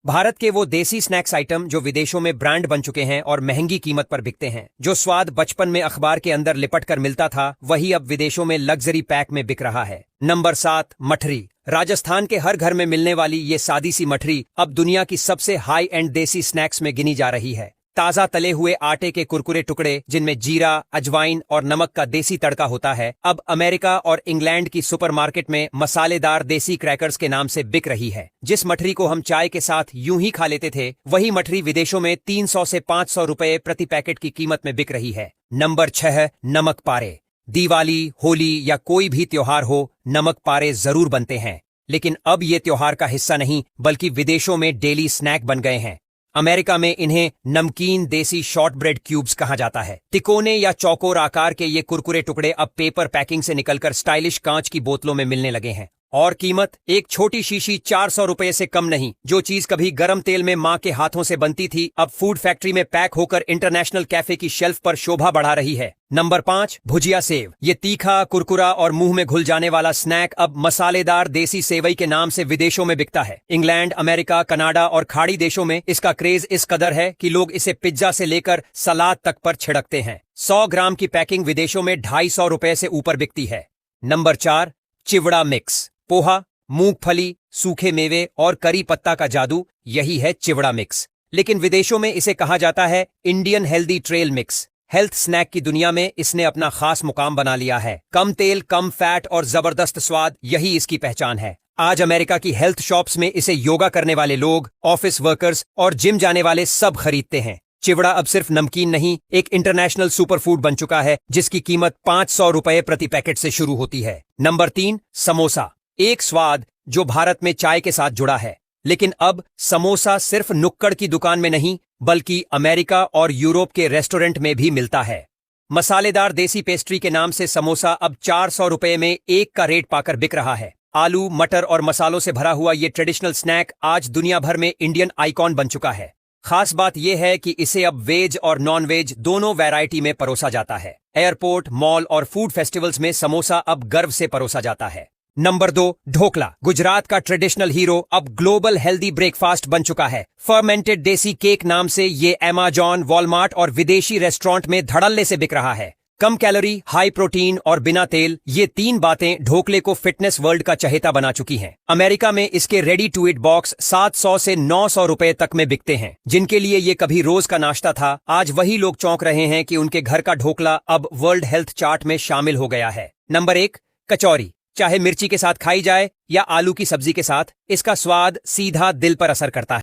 भारत के वो देसी स्नैक्स आइटम जो विदेशों में ब्रांड बन चुके हैं और महंगी कीमत पर बिकते हैं। जो स्वाद बचपन में अखबार के अंदर लिपट कर मिलता था, वही अब विदेशों में लग्जरी पैक में बिक रहा है। नंबर 7, मठरी। राजस्थान के हर घर में मिलने वाली ये सादी सी मठरी अब दुनिया की सबसे हाई एंड देसी स्नैक्स में गिनी जा रही है। ताजा तले हुए आटे के कुरकुरे टुकड़े जिनमें जीरा, अजवाइन और नमक का देसी तड़का होता है, अब अमेरिका और इंग्लैंड की सुपरमार्केट में मसालेदार देसी क्रैकर्स के नाम से बिक रही है। जिस मठरी को हम चाय के साथ यूं ही खा लेते थे, वही मठरी विदेशों में 300 से 500 रुपए प्रति पैकेट की कीमत में बिक रही है। नंबर 6, नमक पारे। दिवाली, होली या कोई भी त्योहार हो, नमक पारे जरूर बनते हैं, लेकिन अब ये त्योहार का हिस्सा नहीं बल्कि विदेशों में डेली स्नैक बन गए हैं। अमेरिका में इन्हें नमकीन देसी शॉर्ट ब्रेड क्यूब्स कहा जाता है। तिकोने या चौकोर आकार के ये कुरकुरे टुकड़े अब पेपर पैकिंग से निकलकर स्टाइलिश कांच की बोतलों में मिलने लगे हैं। और कीमत एक छोटी शीशी 400 रुपए से कम नहीं। जो चीज कभी गरम तेल में माँ के हाथों से बनती थी, अब फूड फैक्ट्री में पैक होकर इंटरनेशनल कैफे की शेल्फ पर शोभा बढ़ा रही है। नंबर 5, भुजिया सेव। ये तीखा, कुरकुरा और मुंह में घुल जाने वाला स्नैक अब मसालेदार देसी सेवई के नाम से विदेशों में बिकता है। इंग्लैंड, अमेरिका, कनाडा और खाड़ी देशों में इसका क्रेज इस कदर है कि लोग इसे पिज्जा से लेकर सलाद तक पर छिड़कते हैं। 100 ग्राम की पैकिंग विदेशों में 250 रुपए से ऊपर बिकती है। नंबर 4, चिवड़ा मिक्स। पोहा, मूंगफली, सूखे मेवे और करी पत्ता का जादू, यही है चिवड़ा मिक्स। लेकिन विदेशों में इसे कहा जाता है Indian healthy trail mix. Health snack की दुनिया में इसने अपना खास मुकाम बना लिया है। कम तेल, कम फैट और जबरदस्त स्वाद, यही इसकी पहचान है। आज अमेरिका की हेल्थ शॉप्स में इसे योगा करने वाले लोग, ऑफिस वर्कर्स और जिम जाने वाले सब खरीदते हैं। चिवड़ा अब सिर्फ नमकीन नहीं, एक इंटरनेशनल सुपरफूड बन चुका है जिसकी कीमत 500 रुपए प्रति पैकेट से शुरू होती है। नंबर 3, समोसा। एक स्वाद जो भारत में चाय के साथ जुड़ा है, लेकिन अब समोसा सिर्फ नुक्कड़ की दुकान में नहीं बल्कि अमेरिका और यूरोप के रेस्टोरेंट में भी मिलता है। मसालेदार देसी पेस्ट्री के नाम से समोसा अब 400 रुपए में एक का रेट पाकर बिक रहा है। आलू, मटर और मसालों से भरा हुआ ये ट्रेडिशनल स्नैक आज दुनिया भर में इंडियन आइकॉन बन चुका है। खास बात यह है कि इसे अब वेज और नॉन वेज दोनों वैरायटी में परोसा जाता है। एयरपोर्ट, मॉल और फूड फेस्टिवल्स में समोसा अब गर्व से परोसा जाता है। नंबर 2, ढोकला। गुजरात का ट्रेडिशनल हीरो अब ग्लोबल हेल्दी ब्रेकफास्ट बन चुका है। फर्मेंटेड देसी केक नाम से ये अमेज़न, वॉलमार्ट और विदेशी रेस्टोरेंट में धड़ल्ले से बिक रहा है। कम कैलोरी, हाई प्रोटीन और बिना तेल, ये 3 बातें ढोकले को फिटनेस वर्ल्ड का चहेता बना चुकी हैं। अमेरिका में इसके रेडी टू ईट बॉक्स 700 से 900 रुपए तक में बिकते हैं। जिनके लिए ये कभी रोज का नाश्ता था, आज वही लोग चौंक रहे हैं कि उनके घर का ढोकला अब वर्ल्ड हेल्थ चार्ट में शामिल हो गया है। नंबर 1, कचौरी। चाहे मिर्ची के साथ खाई जाए या आलू की सब्जी के साथ, इसका स्वाद सीधा दिल पर असर करता है।